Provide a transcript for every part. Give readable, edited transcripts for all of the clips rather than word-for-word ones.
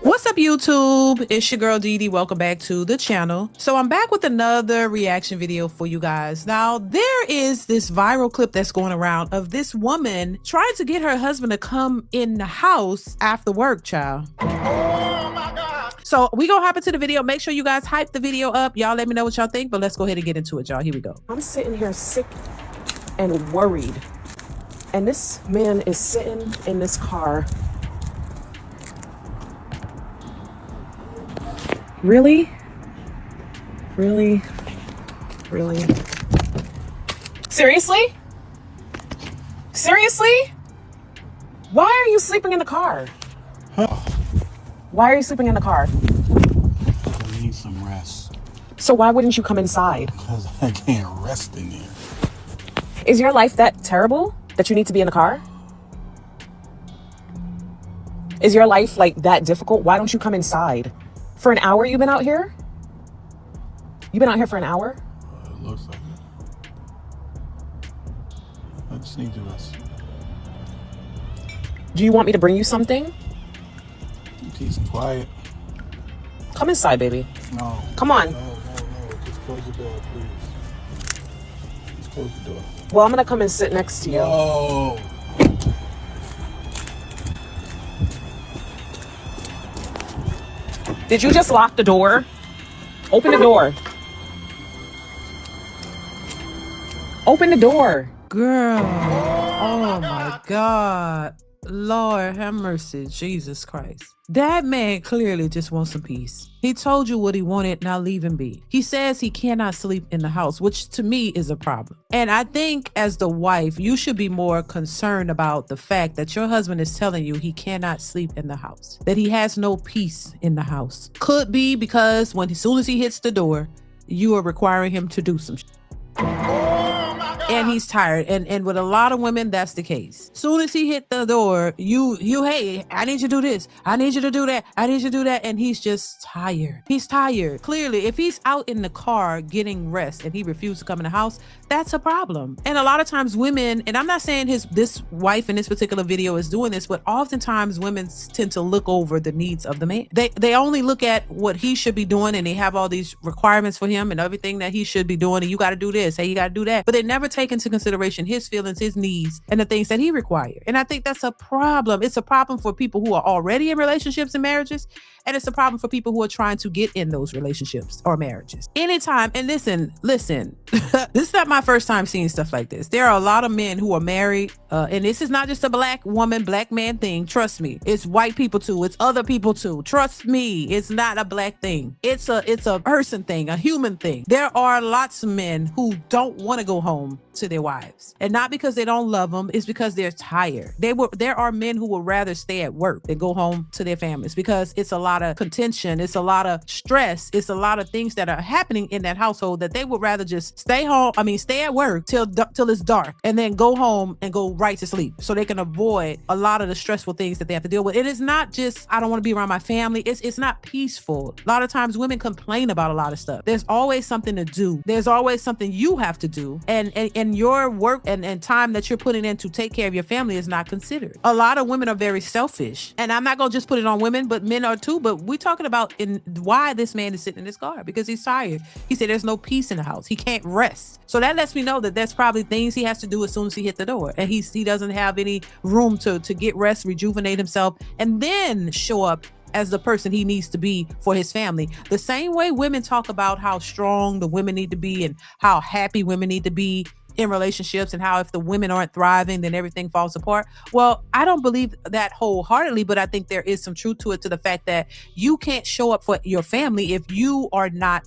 What's up, YouTube? It's your girl Dee Dee. Welcome back to the channel. So I'm back with another reaction video for you guys. Now, there is this viral clip that's going around of this woman trying to get her husband to come in the house after work, child. Oh my God. So we gonna hop into the video. Make sure you guys hype the video up. Y'all let me know what y'all think, but let's go ahead and get into it, y'all. Here we go. I'm sitting here sick and worried. And this man is sitting in this car. Really? Really? Really? Seriously? Seriously? Why are you sleeping in the car? Huh. Why are you sleeping in the car? I need some rest. So why wouldn't you come inside? Because I can't rest in there. Is your life that terrible that you need to be in the car? Is your life like that difficult? Why don't you come inside? For an hour you've been out here? You've been out here for an hour? It looks like it. I just need to rest. Do you want me to bring you something? Peace and quiet. Come inside, baby. No. Come on. No. Just close the door, please. Just close the door. Well, I'm gonna come and sit next to you. No. Did you just lock the door? Open the door. Open the door. Girl, oh my God. Lord have mercy, Jesus Christ. That man clearly just wants some peace. He told you what he wanted, now leave him be. He says he cannot sleep in the house, which to me is a problem. And I think as the wife, you should be more concerned about the fact that your husband is telling you he cannot sleep in the house, that he has no peace in the house. Could be because as soon as he hits the door, you are requiring him to do some shit. And he's tired. And with a lot of women, that's the case. Soon as he hit the door, hey, I need you to do this. I need you to do that. I need you to do that. And he's just tired. He's tired. Clearly, if he's out in the car getting rest and he refused to come in the house, that's a problem. And a lot of times women, and I'm not saying this wife in this particular video is doing this, but oftentimes women tend to look over the needs of the man. They only look at what he should be doing, and they have all these requirements for him and everything that he should be doing. And you got to do this. Hey, you got to do that. But they never take into consideration his feelings, his needs, and the things that he requires. And I think that's a problem. It's a problem for people who are already in relationships and marriages, and it's a problem for people who are trying to get in those relationships or marriages. Anytime, and listen, this is not my first time seeing stuff like this. There are a lot of men who are married, and this is not just a black woman, black man thing. Trust me, it's white people too. It's other people too. Trust me, it's not a black thing. It's a person thing, a human thing. There are lots of men who don't want to go home to their wives, and not because they don't love them, it's because they're tired. There are men who would rather stay at work than go home to their families, because it's a lot of contention, it's a lot of stress, it's a lot of things that are happening in that household that they would rather just stay at work till it's dark and then go home and go right to sleep, so they can avoid a lot of the stressful things that they have to deal with. It is not just, I don't want to be around my family. It's not peaceful. A lot of times women complain about a lot of stuff. There's always something to do. There's always something you have to do. And your work and time that you're putting in to take care of your family is not considered. A lot of women are very selfish. And I'm not going to just put it on women, but men are too. But we're talking about why this man is sitting in his car, because he's tired. He said there's no peace in the house. He can't rest. So that lets me know that there's probably things he has to do as soon as he hit the door. And he doesn't have any room to get rest, rejuvenate himself, and then show up as the person he needs to be for his family. The same way women talk about how strong the women need to be and how happy women need to be in relationships, and how if the women aren't thriving, then everything falls apart. Well, I don't believe that wholeheartedly, but I think there is some truth to it, to the fact that you can't show up for your family if you are not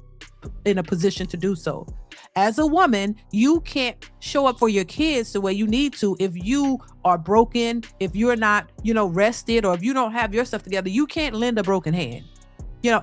in a position to do so. As a woman, you can't show up for your kids the way you need to if you are broken, if you're not, rested, or if you don't have your stuff together. You can't lend a broken hand.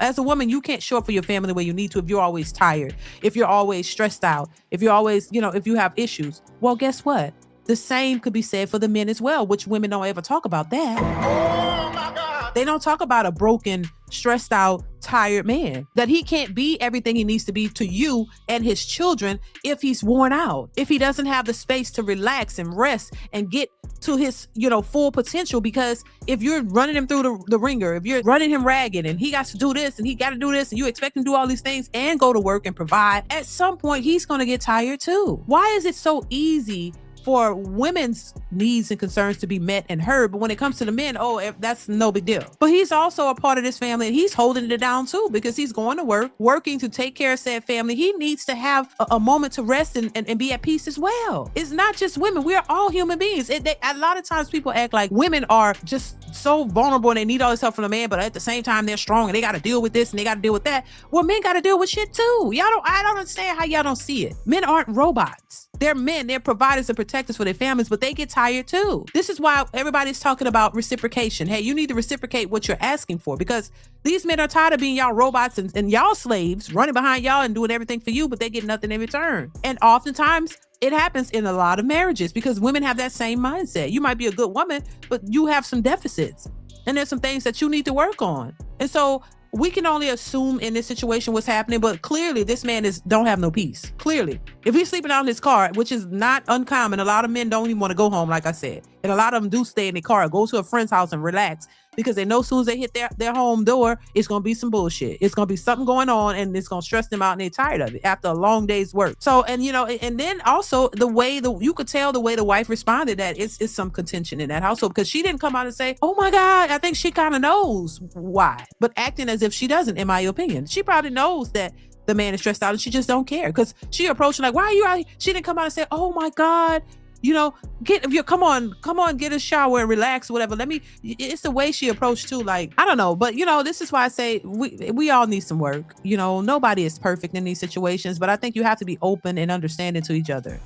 As a woman, you can't show up for your family the way you need to if you're always tired, if you're always stressed out, if you're always, if you have issues. Well, guess what? The same could be said for the men as well, which women don't ever talk about that. Oh my God. They don't talk about a broken, stressed out, tired man, that he can't be everything he needs to be to you and his children if he's worn out, if he doesn't have the space to relax and rest and get to his, full potential. Because if you're running him through the ringer, if you're running him ragged and he got to do this and he got to do this and you expect him to do all these things and go to work and provide, at some point he's going to get tired too. Why is it so easy for women's needs and concerns to be met and heard, but when it comes to the men, that's no big deal? But he's also a part of this family and he's holding it down too, because he's going to work, working to take care of said family. He needs to have a moment to rest and be at peace as well. It's not just women. We are all human beings. A lot of times people act like women are just so vulnerable and they need all this help from a man, but at the same time they're strong and they got to deal with this and they got to deal with that. Well, men got to deal with shit too. I don't understand how y'all don't see it. Men aren't robots. They're men, they're providers and protectors for their families, but they get tired too. This is why everybody's talking about reciprocation. Hey, you need to reciprocate what you're asking for, because these men are tired of being y'all robots and y'all slaves running behind y'all and doing everything for you, but they get nothing in return. And oftentimes it happens in a lot of marriages because women have that same mindset. You might be a good woman, but you have some deficits and there's some things that you need to work on. And so we can only assume in this situation what's happening, but clearly this man don't have no peace. Clearly, if he's sleeping out in his car, which is not uncommon, a lot of men don't even want to go home, like I said, and a lot of them do stay in their car, go to a friend's house and relax, because they know as soon as they hit their home door, it's going to be some bullshit. It's going to be something going on and it's going to stress them out and they're tired of it after a long day's work. So, and then also you could tell the way the wife responded that it's some contention in that household, because she didn't come out and say, oh my God, I think she kind of knows why, but acting as if she doesn't, in my opinion. She probably knows that the man is stressed out and she just don't care, because she approached him like, why are you out here? She didn't come out and say, oh my God, come on, get a shower and relax, whatever. It's the way she approached too. Like, I don't know, but this is why I say we all need some work. Nobody is perfect in these situations, but I think you have to be open and understanding to each other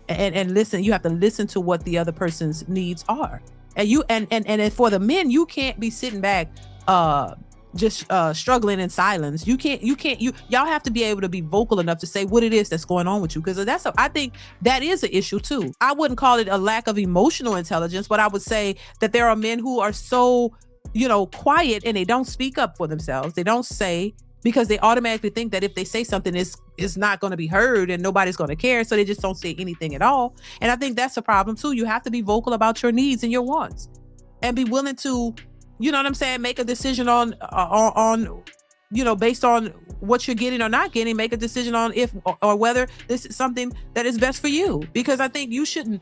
and listen. You have to listen to what the other person's needs are. And for the men, you can't be sitting back, just struggling in silence. Y'all have to be able to be vocal enough to say what it is that's going on with you, because I think that is an issue too. I wouldn't call it a lack of emotional intelligence, but I would say that there are men who are so quiet and they don't speak up for themselves. They don't say, because they automatically think that if they say something, it's not going to be heard and nobody's going to care, so they just don't say anything at all. And I think that's a problem too. You have to be vocal about your needs and your wants and be willing to, make a decision on based on what you're getting or not getting, make a decision on if or whether this is something that is best for you. Because I think you shouldn't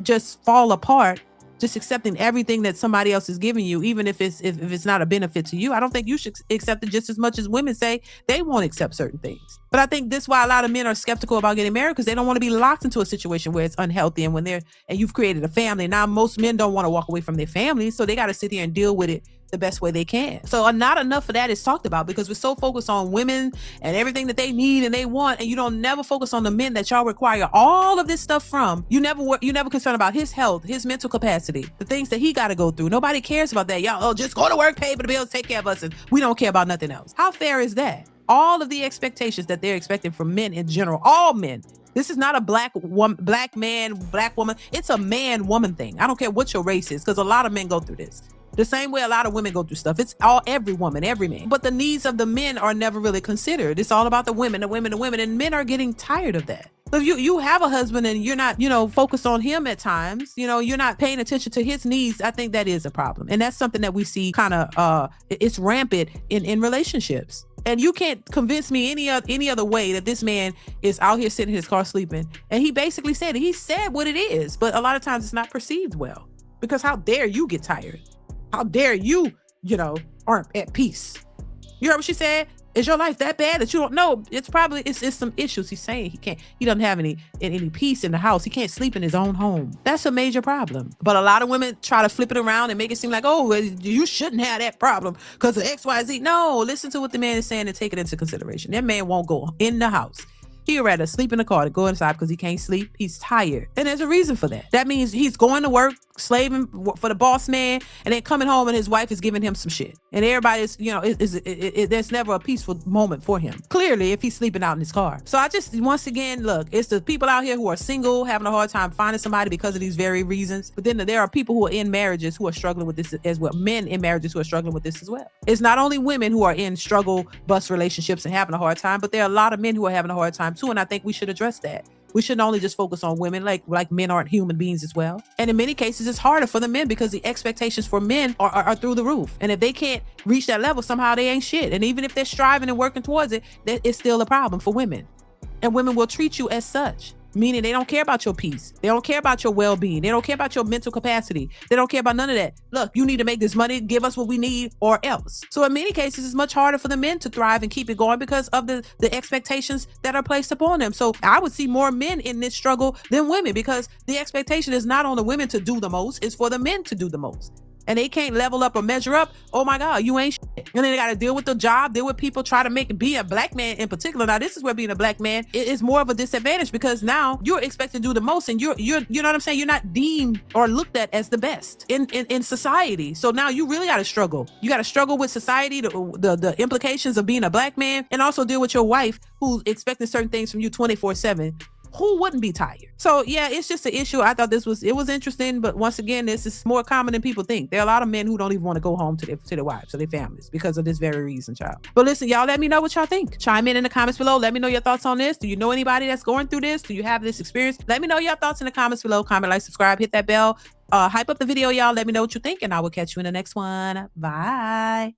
just fall apart just accepting everything that somebody else is giving you, even if it's not a benefit to you. I don't think you should accept it just as much as women say they won't accept certain things. But I think this is why a lot of men are skeptical about getting married, because they don't want to be locked into a situation where it's unhealthy and you've created a family. Now, most men don't want to walk away from their family, so they got to sit here and deal with it the best way they can. So not enough of that is talked about, because we're so focused on women and everything that they need and they want, and you don't never focus on the men that y'all require all of this stuff from. You never concerned about his health, his mental capacity, the things that he got to go through. Nobody cares about that. Y'all, just go to work, pay for the bills, take care of us, and we don't care about nothing else. How fair is that? All of the expectations that they're expecting from men in general, all men. This is not a black man, black woman. It's a man-woman thing. I don't care what your race is, because a lot of men go through this. The same way a lot of women go through stuff. It's every woman, every man. But the needs of the men are never really considered. It's all about the women, and men are getting tired of that. So if you have a husband and you're not, focused on him at times, you're not paying attention to his needs, I think that is a problem. And that's something that we see kind of, it's rampant in relationships. And you can't convince me any other way that this man is out here sitting in his car sleeping. And he basically said it. He said what it is, but a lot of times it's not perceived well, because how dare you get tired? How dare you, aren't at peace? You heard what she said? Is your life that bad that you don't know? It's some issues. He's saying he doesn't have any peace in the house. He can't sleep in his own home. That's a major problem. But a lot of women try to flip it around and make it seem like, oh, you shouldn't have that problem because of XYZ. No, listen to what the man is saying and take it into consideration. That man won't go in the house. He'd rather sleep in the car than go inside because he can't sleep. He's tired. And there's a reason for that. That means he's going to work slaving for the boss man, and then coming home and his wife is giving him some shit. And everybody's, you know, there's never a peaceful moment for him. Clearly, if he's sleeping out in his car. So I just, once again, look, it's the people out here who are single, having a hard time finding somebody because of these very reasons. But then there are people who are in marriages who are struggling with this as well. Men in marriages who are struggling with this as well. It's not only women who are in struggle bus relationships and having a hard time, but there are a lot of men who are having a hard time too. And I think we should address that. We shouldn't only just focus on women, like men aren't human beings as well. And in many cases, it's harder for the men because the expectations for men are through the roof. And if they can't reach that level, somehow they ain't shit. And even if they're striving and working towards it, it's still a problem for women. And women will treat you as such. Meaning they don't care about your peace. They don't care about your well-being. They don't care about your mental capacity. They don't care about none of that. Look, you need to make this money, give us what we need or else. So in many cases, it's much harder for the men to thrive and keep it going because of the expectations that are placed upon them. So I would see more men in this struggle than women because the expectation is not on the women to do the most, it's for the men to do the most. And they can't level up or measure up. Oh my God, you ain't shit. And then they got to deal with the job, deal with people, try to be a black man in particular. Now, this is where being a black man is more of a disadvantage because now you're expected to do the most and you're you know what I'm saying? You're not deemed or looked at as the best in society. So now you really got to struggle. You got to struggle with society, the implications of being a black man, and also deal with your wife who's expecting certain things from you 24/7. Who wouldn't be tired? So yeah, it's just an issue. I thought it was interesting, but once again, this is more common than people think. There are a lot of men who don't even want to go home to their wives or their families because of this very reason, child. But listen, y'all, let me know what y'all think. Chime in the comments below. Let me know your thoughts on this. Do you know anybody that's going through this? Do you have this experience? Let me know your thoughts in the comments below. Comment, like, subscribe, hit that bell. Hype up the video, y'all. Let me know what you think, and I will catch you in the next one. Bye.